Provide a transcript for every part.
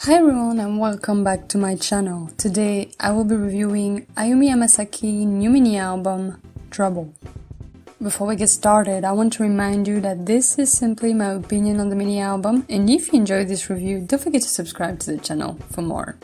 Hi everyone and welcome back to my channel. Today I will be reviewing Ayumi Hamasaki new mini album, Trouble. Before we get started, I want to remind you that this is simply my opinion on the mini album, and if you enjoyed this review, don't forget to subscribe to the channel for more.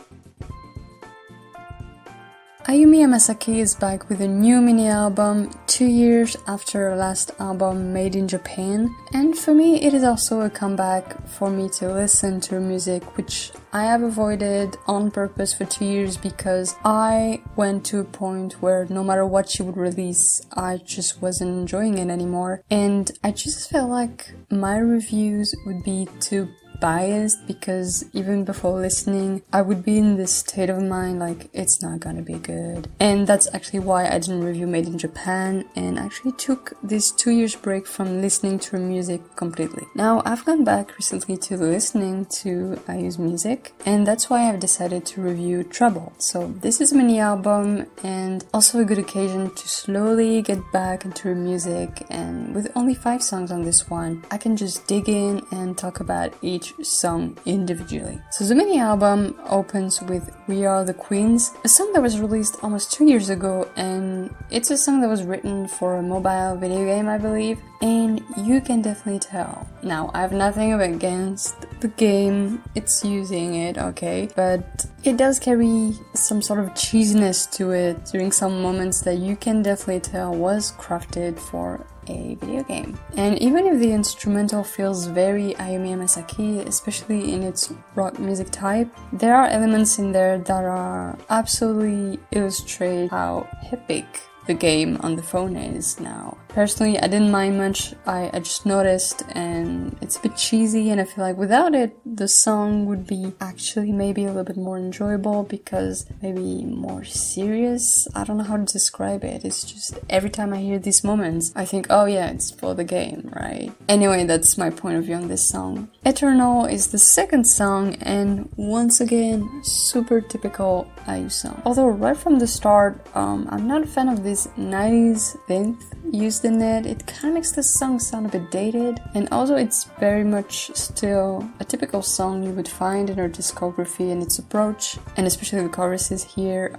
Ayumi Hamasaki is back with a new mini album 2 years after her last album made in Japan, and for me it is also a comeback for me to listen to her music, which I have avoided on purpose for 2 years because I went to a point where no matter what she would release, I just wasn't enjoying it anymore, and I just felt like my reviews would be too biased because even before listening I would be in this state of mind like it's not gonna be good, and that's actually why I didn't review Made in Japan and actually took this 2 years break from listening to her music completely. Now I've gone back recently to listening to Ayu's music, and that's why I've decided to review Trouble. So this is a mini album and also a good occasion to slowly get back into her music, and with only 5 songs on this one I can just dig in and talk about each song individually. So the mini album opens with We Are the Queens, a song that was released almost 2 years ago, and it's a song that was written for a mobile video game, I believe, and you can definitely tell. Now, I have nothing against the game, it's using it, okay, but it does carry some sort of cheesiness to it during some moments that you can definitely tell was crafted for a video game. And even if the instrumental feels very Ayumi Hamasaki, especially in its rock music type, there are elements in there that are absolutely illustrate how epic the game on the phone is now. Personally, I didn't mind much, I just noticed, and it's a bit cheesy, and I feel like without it, the song would be actually maybe a little bit more enjoyable because maybe more serious. I don't know how to describe it, it's just every time I hear these moments, I think, oh yeah, it's for the game, right? Anyway, that's my point of view on this song. Eternal is the second song, and once again, super typical Ayu song. Although right from the start, I'm not a fan of this 90s synth used in it. It kind of makes the song sound a bit dated, and also it's very much still a typical song you would find in her discography and its approach, and especially the choruses here.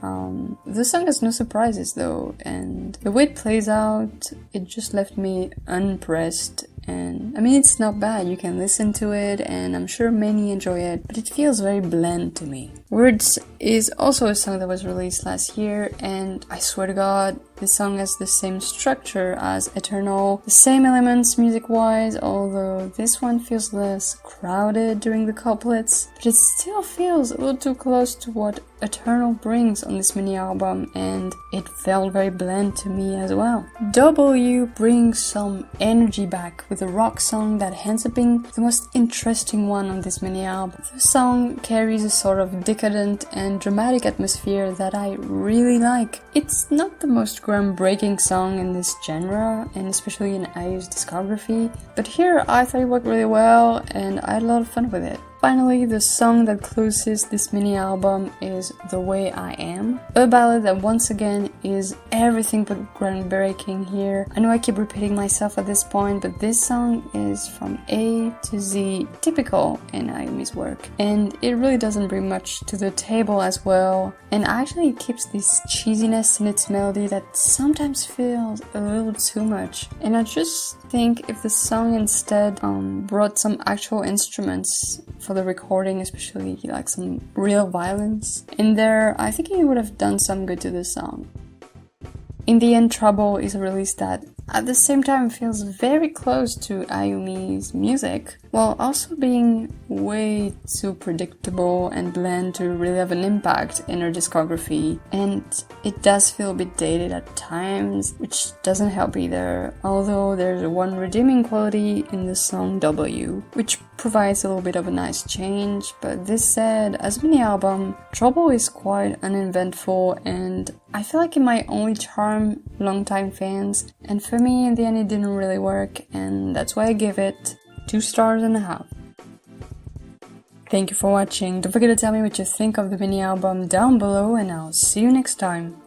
The song has no surprises though, and the way it plays out, it just left me unimpressed. And I mean, it's not bad, you can listen to it and I'm sure many enjoy it, but it feels very bland to me. Words is also a song that was released last year, and I swear to God, this song has the same structure as Eternal, the same elements music-wise, although this one feels less crowded during the couplets, but it still feels a little too close to what Eternal brings on this mini album, and it felt very bland to me as well. W brings some energy back with a rock song that ends up being the most interesting one on this mini album. The song carries a sort of decadent and dramatic atmosphere that I really like. It's not the most groundbreaking song in this genre, and especially in Ayu's discography, but here I thought it worked really well and I had a lot of fun with it. Finally, the song that closes this mini album is The Way I Am, a ballad that once again is everything but groundbreaking here. I know I keep repeating myself at this point, but this song is from A to Z typical in Ayumi's work, and it really doesn't bring much to the table as well, and actually it keeps this cheesiness in its melody that sometimes feels a little too much. And I just think if the song instead brought some actual instruments for the recording, especially like some real violence in there, I think it would have done some good to the song. In the end, Trouble is a release that at the same time feels very close to Ayumi's music, while also being way too predictable and bland to really have an impact in her discography, and it does feel a bit dated at times, which doesn't help either, although there's one redeeming quality in the song W, which provides a little bit of a nice change. But this said, as a mini album, Trouble is quite uneventful, and I feel like it might only charm longtime fans, and for me in the end it didn't really work, and that's why I give it 2.5 stars. Thank you for watching, don't forget to tell me what you think of the mini album down below, and I'll see you next time.